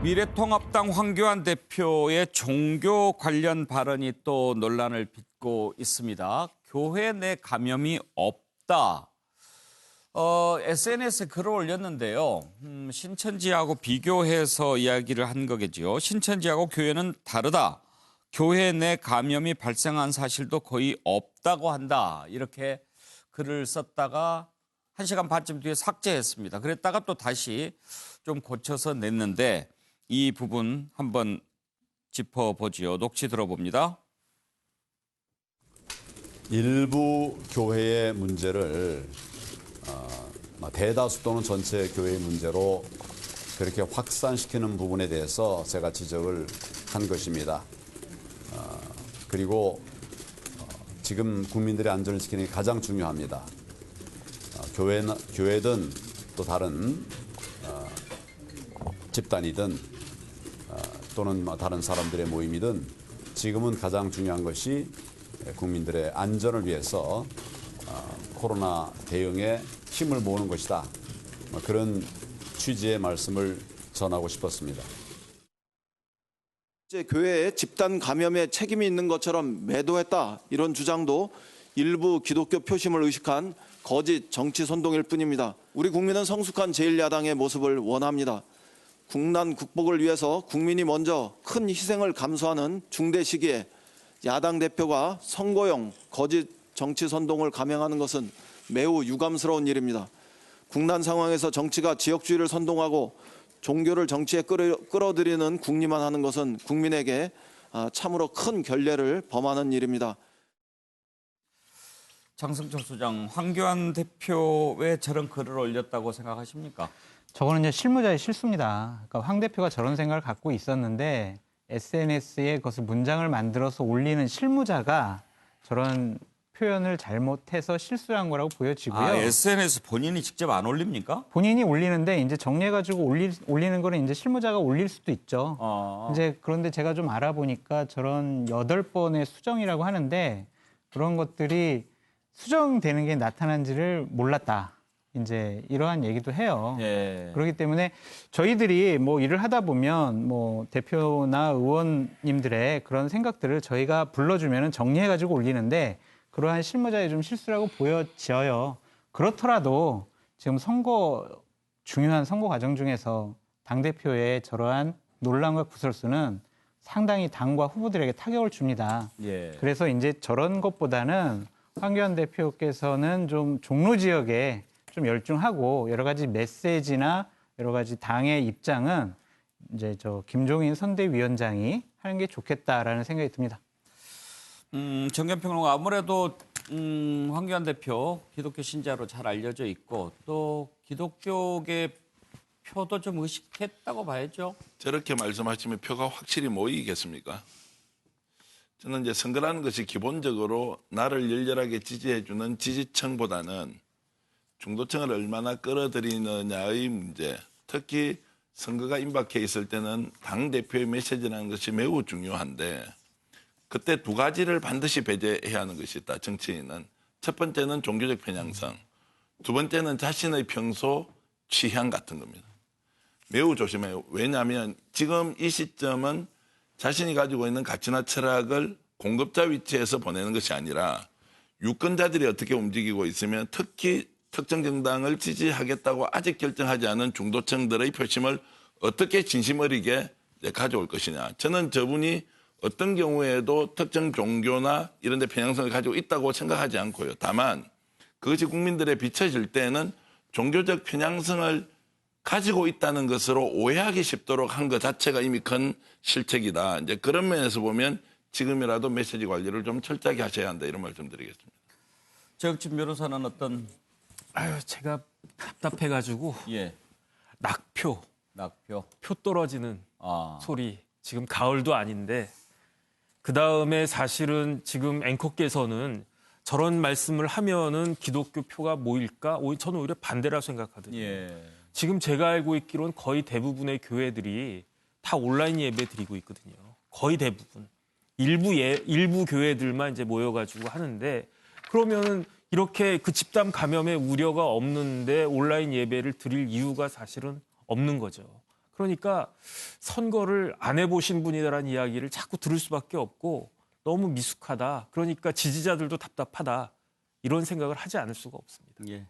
미래통합당 황교안 대표의 종교 관련 발언이 또 논란을 빚고 있습니다. 교회 내 감염이 없다. SNS에 글을 올렸는데요. 신천지하고 비교해서 이야기를 한 거겠지요. 신천지하고 교회는 다르다. 교회 내 감염이 발생한 사실도 거의 없다고 한다. 이렇게 글을 썼다가 1시간 반쯤 뒤에 삭제했습니다. 그랬다가 또 다시 좀 고쳐서 냈는데 이 부분 한번 짚어보지요. 녹취 들어봅니다. 일부 교회의 문제를 대다수 또는 전체 교회의 문제로 그렇게 확산시키는 부분에 대해서 제가 지적을 한 것입니다. 그리고 지금 국민들의 안전을 지키는 게 가장 중요합니다. 교회든 또 다른 집단이든 또는 다른 사람들의 모임이든 지금은 가장 중요한 것이 국민들의 안전을 위해서 코로나 대응에 힘을 모으는 것이다. 그런 취지의 말씀을 전하고 싶었습니다. 이제 교회에 집단 감염에 책임이 있는 것처럼 매도했다. 이런 주장도 일부 기독교 표심을 의식한 거짓 정치 선동일 뿐입니다. 우리 국민은 성숙한 제1야당의 모습을 원합니다. 국난 극복을 위해서 국민이 먼저 큰 희생을 감수하는 중대 시기에 야당 대표가 선거용 거짓 정치 선동을 감행하는 것은 매우 유감스러운 일입니다. 국난 상황에서 정치가 지역주의를 선동하고 종교를 정치에 끌어들이는 국리만 하는 것은 국민에게 참으로 큰 결례를 범하는 일입니다. 장승철 소장, 황교안 대표 왜 저런 글을 올렸다고 생각하십니까? 저거는 이제 실무자의 실수입니다. 그러니까 황 대표가 저런 생각을 갖고 있었는데 SNS에 그것을 문장을 만들어서 올리는 실무자가 저런 표현을 잘못해서 실수한 거라고 보여지고요. SNS 본인이 직접 안 올립니까? 본인이 올리는데 이제 정리해가지고 올리는 거는 이제 실무자가 올릴 수도 있죠. 이제 그런데 제가 좀 알아보니까 저런 8번의 수정이라고 하는데 그런 것들이 수정되는 게 나타난지를 몰랐다. 이제 이러한 얘기도 해요. 예. 그렇기 때문에 저희들이 뭐 일을 하다 보면 뭐 대표나 의원님들의 그런 생각들을 저희가 불러주면은 정리해가지고 올리는데 그러한 실무자의 좀 실수라고 보여져요. 그렇더라도 지금 중요한 선거 과정 중에서 당대표의 저러한 논란과 구설수는 상당히 당과 후보들에게 타격을 줍니다. 예. 그래서 이제 저런 것보다는 황교안 대표께서는 좀 종로 지역에 좀 열중하고 여러 가지 메시지나 여러 가지 당의 입장은 이제 김종인 선대위원장이 하는 게 좋겠다라는 생각이 듭니다. 정견평론가 아무래도 황교안 대표 기독교 신자로 잘 알려져 있고 또 기독교계 표도 좀 의식했다고 봐야죠. 저렇게 말씀하시면 표가 확실히 모이겠습니까? 저는 이제 선거라는 것이 기본적으로 나를 열렬하게 지지해주는 지지층보다는 중도층을 얼마나 끌어들이느냐의 문제, 특히 선거가 임박해 있을 때는 당대표의 메시지라는 것이 매우 중요한데 그때 두 가지를 반드시 배제해야 하는 것이 있다, 정치인은. 첫 번째는 종교적 편향성, 두 번째는 자신의 평소 취향 같은 겁니다. 매우 조심해요. 왜냐하면 지금 이 시점은 자신이 가지고 있는 가치나 철학을 공급자 위치에서 보내는 것이 아니라 유권자들이 어떻게 움직이고 있으면 특히 특정 정당을 지지하겠다고 아직 결정하지 않은 중도층들의 표심을 어떻게 진심 어리게 가져올 것이냐. 저는 저분이 어떤 경우에도 특정 종교나 이런 데 편향성을 가지고 있다고 생각하지 않고요. 다만 그것이 국민들에 비춰질 때는 종교적 편향성을 가지고 있다는 것으로 오해하기 쉽도록 한 것 자체가 이미 큰 실책이다. 이제 그런 면에서 보면 지금이라도 메시지 관리를 좀 철저하게 하셔야 한다. 이런 말씀 드리겠습니다. 최혁진 변호사는 어떤? 제가 답답해가지고 예. 낙표 표 떨어지는 소리. 지금 가을도 아닌데 그다음에 사실은 지금 앵커께서는 저런 말씀을 하면은 기독교 표가 모일까? 저는 오히려 반대라고 생각하거든요. 예. 지금 제가 알고 있기로는 거의 대부분의 교회들이 다 온라인 예배 드리고 있거든요. 거의 대부분. 일부 교회들만 이제 모여가지고 하는데 그러면은 이렇게 그 집단 감염의 우려가 없는데 온라인 예배를 드릴 이유가 사실은 없는 거죠. 그러니까 선거를 안 해보신 분이라는 이야기를 자꾸 들을 수밖에 없고 너무 미숙하다. 그러니까 지지자들도 답답하다. 이런 생각을 하지 않을 수가 없습니다. 예.